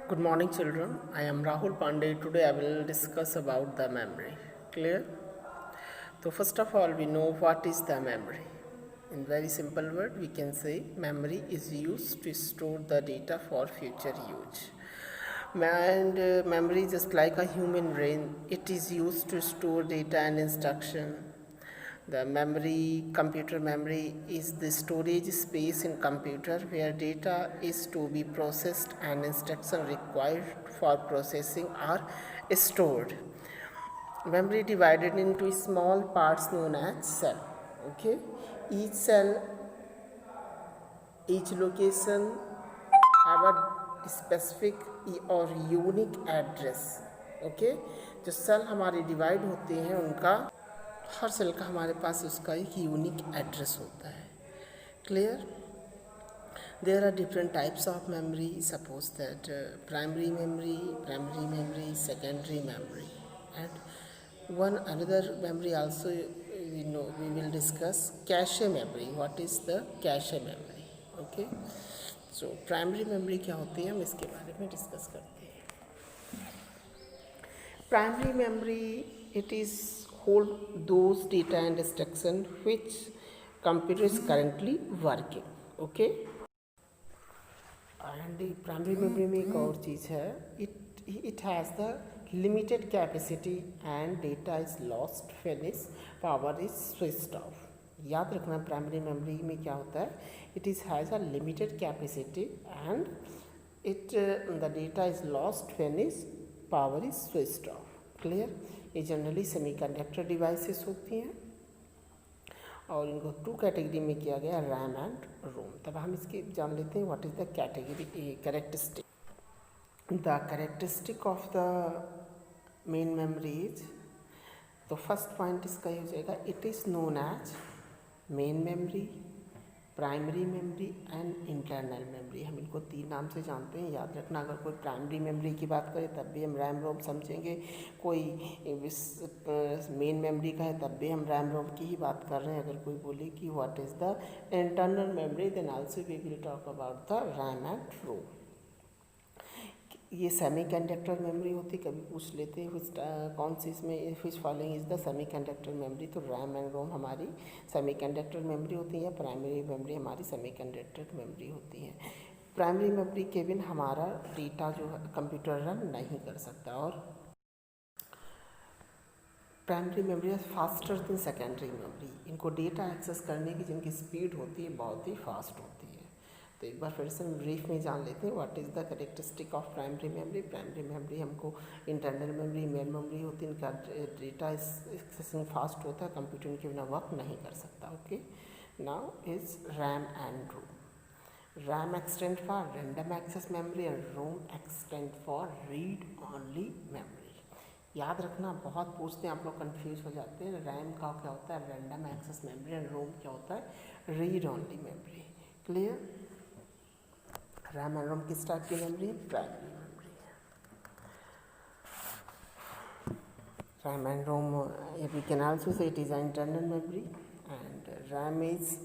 Good morning, children. I am Rahul Pandey. Today I will discuss about the memory. Clear? So first of all, we know what is the memory. In very simple word, we can say memory is used to store the data for future use. And memory, just like a human brain, it is used to store data and instruction. The memory, computer memory, is the storage space in computer where data is to be processed and instruction required for processing are stored. Memory divided into small parts known as cell. Okay, each cell, each location have a specific और unique address. Okay, जो cell हमारे divide होते हैं उनका हर cell का हमारे पास उसका एक यूनिक एड्रेस होता है. Clear? There are different types of memory. Suppose that primary memory, secondary memory, and one another memory also. We will discuss cache memory. What is the cache memory? Okay. So primary memory क्या होती है, हम इसके बारे में discuss करते हैं. Primary memory, it is hold those data and instruction which computer is currently working. Okay. And primary memory में एक और चीज़ है, it has the limited capacity and data is lost finish power is switched off. याद रखना primary memory में क्या होता है, it is has a limited capacity and it the data is lost finish power is switched off. Clear? ये generally semiconductor devices होती हैं और इनको टू कैटेगरी में किया गया, रैम एंड रोम. तब हम इसके जान लेते हैं what is the category characteristic. The characteristic of the main memories. तो फर्स्ट पॉइंट इसका ही हो जाएगा, it is known as main memory, primary memory and internal memory. हम इनको तीन नाम से जानते हैं. याद रखना, अगर कोई प्राइमरी मेमोरी की बात करें तब भी हम रैम रोम समझेंगे, कोई मेन मेमोरी का है तब भी हम रैम रोम की ही बात कर रहे हैं. अगर कोई बोले कि what is the internal memory, then also we will talk about the RAM and ROM. ये सेमी कंडक्टर मेमोरी होती, कभी पूछ लेते हैं कौन सी इसमें which following is the semi conductor memory. तो रैम एंड रोम हमारी सेमी कंडक्टर मेमोरी होती है, या प्राइमरी मेमोरी हमारी सेमी कंडक्टर मेमोरी होती है. प्राइमरी मेमोरी के बिन हमारा डेटा जो है कंप्यूटर रन नहीं कर सकता. और प्राइमरी मेमोरी है फास्टर देन सेकेंडरी मेमोरी. इनको डेटा एक्सेस करने की जिनकी स्पीड होती है बहुत ही फास्ट होती है. तो एक बार फिर से हम ब्रीफ में जान लेते हैं what is the characteristic of primary memory. Primary memory हमको इंटरनल मेमोरी, मेन मेमोरी होती है, इनका डेटा एक्सेसिंग फास्ट होता है, कंप्यूटर इनके बिना वर्क नहीं कर सकता. Okay, now is RAM and ROM. RAM extend for random access memory and ROM extend for read only memory. याद रखना, बहुत पूछते हैं आप लोग, कंफ्यूज हो जाते हैं. रैम का क्या होता है, random access memory, and ROM क्या होता है, read only memory. Clear? RAM and ROM किस टाइप की मेमोरी है, primary memory. RAM and ROM we can also say it is internal memory and RAM is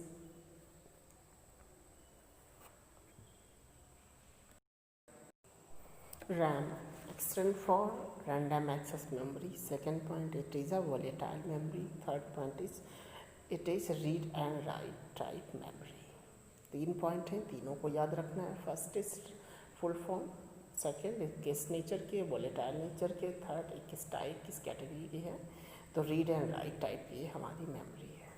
RAM extend for random access memory. Second point, it is a volatile memory. Third point is it is read and write type memory. तीन point हैं, तीनों को याद रखना है. First is full form, second किस nature के, volatile nature के, थर्ड किस टाइप, किस कैटेगरी की है. तो रीड एंड राइट टाइप की हमारी मेमोरी है.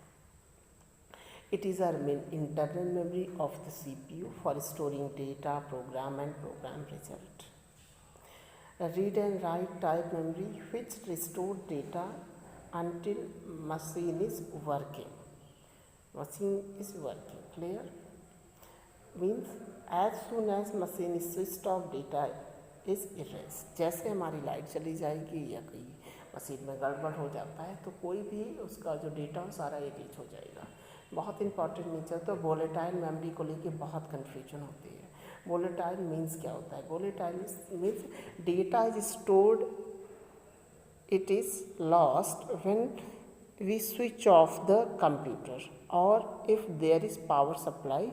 It is our internal memory of the CPU for storing data, program and program result. Read and write type memory which restore data until machine is working. Machine is working. Clear? Means as soon as machine is switched off, data is erased. जैसे हमारी light चली जाएगी या कोई machine में गड़बड़ हो जाता है तो कोई भी उसका जो डेटा हो सारा एरेज हो जाएगा. बहुत इंपॉर्टेंट नेचर. तो वोलेटाइल मेमोरी को लेके बहुत कन्फ्यूजन होती है. वोलेटाइल मीन्स क्या होता है, volatile means data is stored, it is lost when we switch off the computer और if there is power supply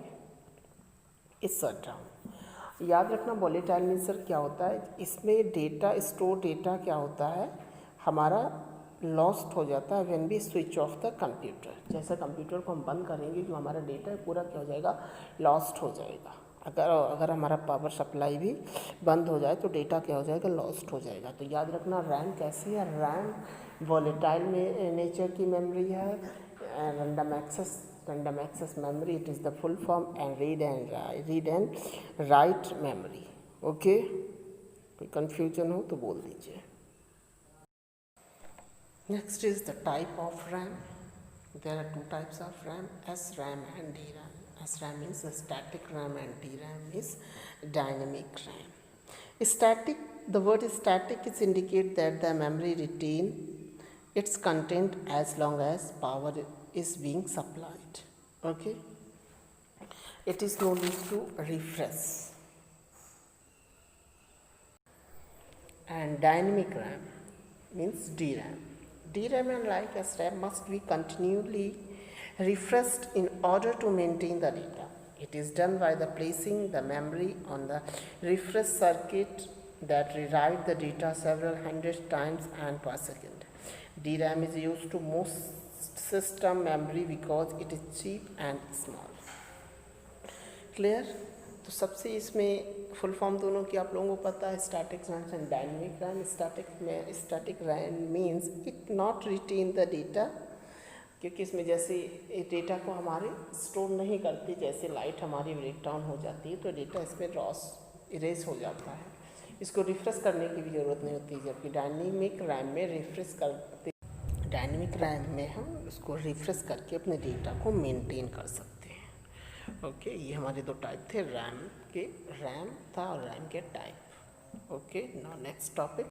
is shut down. याद रखना वोलेटाइल मीन्स सर क्या होता है, इसमें डेटा स्टोर डेटा क्या होता है हमारा लॉस्ट हो जाता है when we switch off the computer. जैसे कंप्यूटर को हम बंद करेंगे जो हमारा डेटा है पूरा क्या हो जाएगा, लॉस्ट हो जाएगा। अगर हमारा पावर सप्लाई भी बंद हो जाए तो डेटा क्या हो जाएगा, लॉस्ट हो जाएगा। तो याद रखना रैम कैसी है, रैम वोलेटाइल में नेचर की मेमोरी है, random access memory, it is the full form, and read and write memory. Okay, कोई कन्फ्यूजन हो तो बोल दीजिए। Next is the type of RAM. There are two types of RAM, SRAM and DRAM. SRAM means the static RAM and DRAM is dynamic RAM. Static, the word static is indicate that the memory retain its content as long as power is being supplied. Okay, it is no need to refresh. And dynamic RAM means DRAM. DRAM and like SRAM must be continually refreshed in order to maintain the data. It is done by the placing the memory on the refresh circuit that rewrite the data several hundred times and per second. DRAM is used to most system memory because it is cheap and small. Clear? तो सबसे इसमें full form दोनों की आप लोगों को पता है, static RAM and dynamic RAM. Static RAM means it not retain the data, क्योंकि इसमें जैसे डेटा को हमारे स्टोर नहीं करती, जैसे लाइट हमारी ब्रेक डाउन हो जाती है तो डेटा इसमें लॉस इरेज हो जाता है, इसको रिफ्रेश करने की भी ज़रूरत नहीं होती। जबकि डायनेमिक रैम में रिफ्रेश करते, डायनेमिक रैम में हम उसको रिफ्रेश करके अपने डेटा को मेनटेन कर सकते हैं। ओके, ये हमारे दो टाइप थे, रैम था और रैम के type. Okay, now next topic